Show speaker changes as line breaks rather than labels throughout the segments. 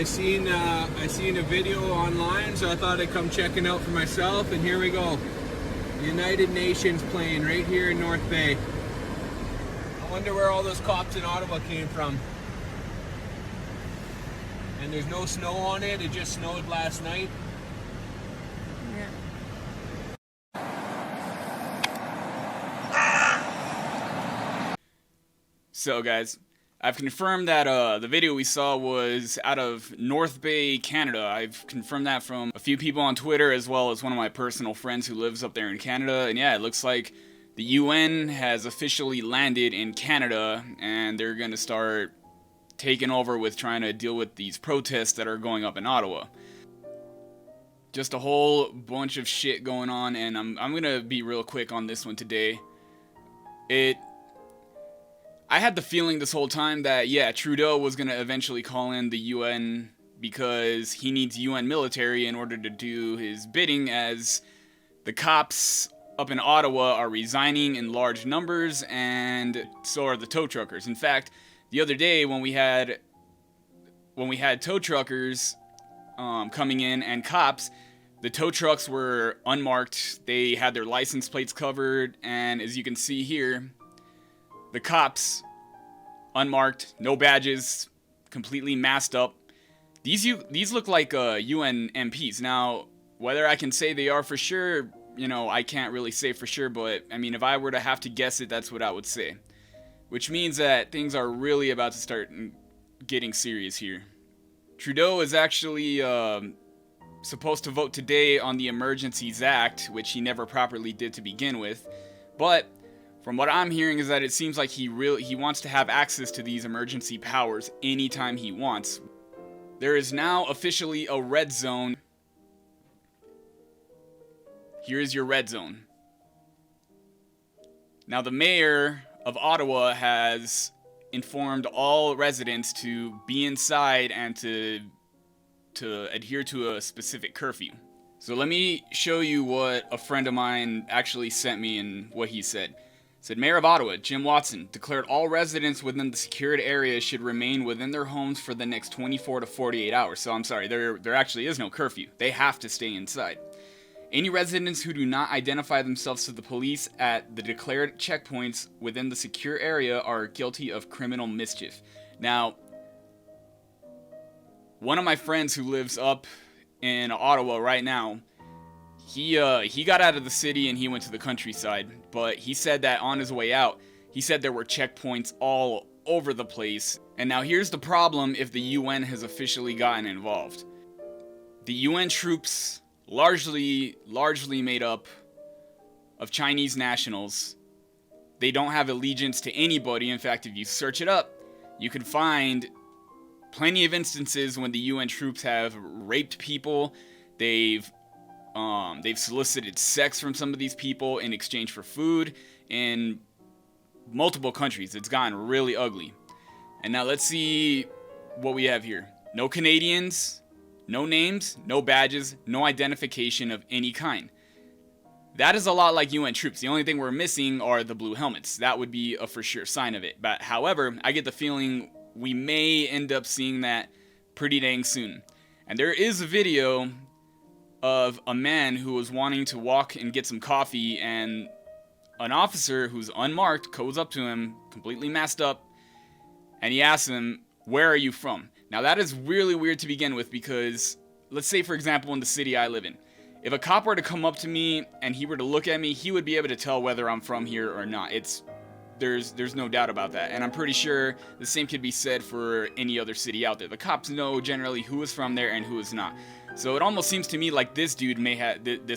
seen a video online, so I thought I'd come check it out for myself. And here we go, United Nations plane right here in North Bay. I wonder where all those cops in Ottawa came from. And there's no snow on it. It just snowed last night.
So guys, I've confirmed that the video we saw was out of North Bay, Canada. I've confirmed that from a few people on Twitter as well as one of my personal friends who lives up there in Canada. And yeah, it looks like the UN has officially landed in Canada and they're going to start taking over with trying to deal with these protests that are going up in Ottawa. Just a whole bunch of shit going on, and I'm going to be real quick on this one today. I had the feeling this whole time that, yeah, Trudeau was going to eventually call in the UN because he needs UN military in order to do his bidding, as the cops up in Ottawa are resigning in large numbers, and so are the tow truckers. In fact, the other day when we had tow truckers coming in and cops, the tow trucks were unmarked. They had their license plates covered, and as you can see here, the cops, unmarked, no badges, completely masked up. These look like UN MPs. Now, whether I can say they are for sure, I can't really say for sure, but I mean, if I were to have to guess it, that's what I would say. Which means that things are really about to start getting serious here. Trudeau is actually supposed to vote today on the Emergencies Act, which he never properly did to begin with, but from what I'm hearing is that it seems like he wants to have access to these emergency powers anytime he wants. There is now officially a red zone. Here is your red zone. Now the mayor of Ottawa has informed all residents to be inside and to adhere to a specific curfew. So let me show you what a friend of mine actually sent me and what he said. Said, Mayor of Ottawa, Jim Watson, declared all residents within the secured area should remain within their homes for the next 24 to 48 hours. So I'm sorry, there actually is no curfew. They have to stay inside. Any residents who do not identify themselves to the police at the declared checkpoints within the secure area are guilty of criminal mischief. Now, one of my friends who lives up in Ottawa right now, he got out of the city and he went to the countryside, but he said that on his way out, he said there were checkpoints all over the place. And now here's the problem if the UN has officially gotten involved. The UN troops, largely made up of Chinese nationals, they don't have allegiance to anybody. In fact, if you search it up, you can find plenty of instances when the UN troops have raped people. They've solicited sex from some of these people in exchange for food in multiple countries. It's gotten really ugly. And now let's see what we have here. No Canadians, no names, no badges, no identification of any kind. That is a lot like UN troops. The only thing we're missing are the blue helmets. That would be a for sure sign of it. But however, I get the feeling we may end up seeing that pretty dang soon. And there is a video of a man who was wanting to walk and get some coffee, and an officer who's unmarked goes up to him, completely masked up, and he asks him, "Where are you from?" Now that is really weird to begin with, because let's say, for example, in the city I live in, if a cop were to come up to me and he were to look at me, he would be able to tell whether I'm from here or not. There's no doubt about that, and I'm pretty sure the same could be said for any other city out there. The cops know generally who is from there and who is not. So it almost seems to me like this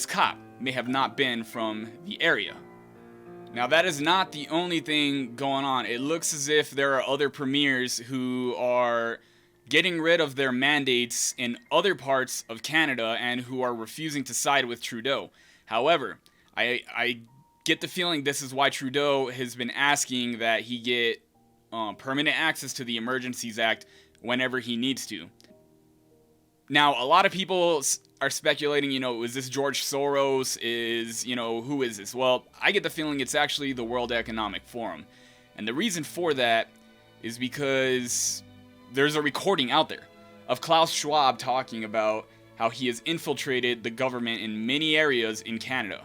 cop may have not been from the area. Now that is not the only thing going on. It looks as if there are other premiers who are getting rid of their mandates in other parts of Canada and who are refusing to side with Trudeau. However, I get the feeling this is why Trudeau has been asking that he get permanent access to the Emergencies Act whenever he needs to. Now, a lot of people are speculating, is this George Soros? Who is this? Well, I get the feeling it's actually the World Economic Forum. And the reason for that is because there's a recording out there of Klaus Schwab talking about how he has infiltrated the government in many areas in Canada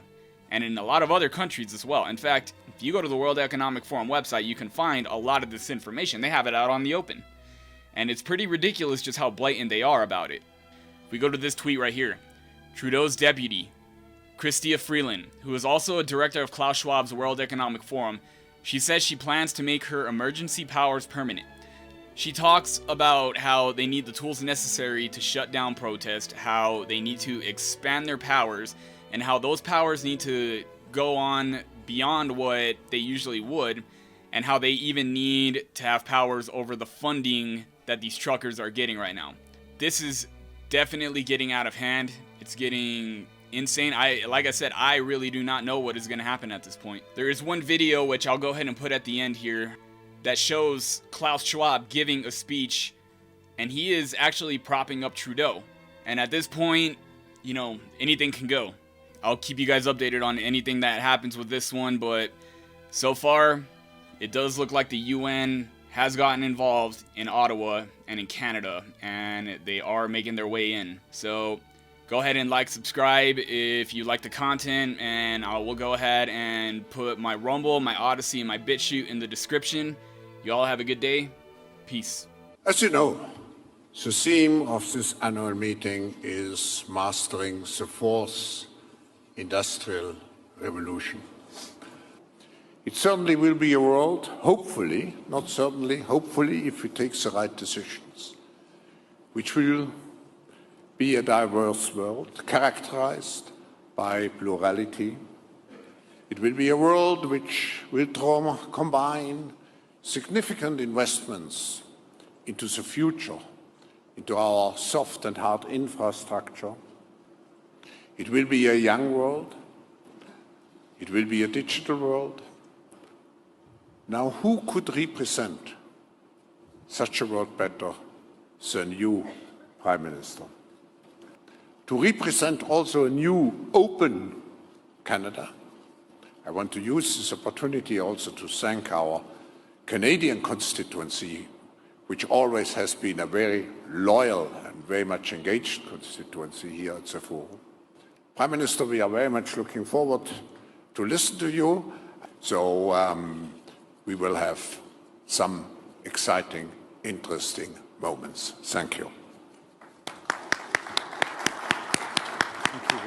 and in a lot of other countries as well. In fact, if you go to the World Economic Forum website, you can find a lot of this information. They have it out on the open. And it's pretty ridiculous just how blatant they are about it. If we go to this tweet right here, Trudeau's deputy, Chrystia Freeland, who is also a director of Klaus Schwab's World Economic Forum, she says she plans to make her emergency powers permanent. She talks about how they need the tools necessary to shut down protest, how they need to expand their powers, and how those powers need to go on beyond what they usually would, and how they even need to have powers over the funding that these truckers are getting right now. This is definitely getting out of hand. It's getting insane. Like I said, I really do not know what is going to happen at this point. There is one video, which I'll go ahead and put at the end here, that shows Klaus Schwab giving a speech, and he is actually propping up Trudeau. And at this point, you know, anything can go. I'll keep you guys updated on anything that happens with this one, but so far, it does look like the UN has gotten involved in Ottawa and in Canada, and they are making their way in. So go ahead and like, subscribe if you like the content, and I will go ahead and put my Rumble, my Odyssey, and my BitChute in the description. You all have a good day. Peace.
As you know, the theme of this annual meeting is Mastering the Fourth Industrial Revolution. It certainly will be a world, hopefully, not certainly, hopefully, if we take the right decisions, which will be a diverse world characterized by plurality. It will be a world which will combine significant investments into the future, into our soft and hard infrastructure. It will be a young world. It will be a digital world. Now, who could represent such a world better than you, Prime Minister? To represent also a new, open Canada, I want to use this opportunity also to thank our Canadian constituency, which always has been a very loyal and very much engaged constituency here at the Forum. Prime Minister, we are very much looking forward to listen to you. So we will have some exciting, interesting moments. Thank you.
Thank you.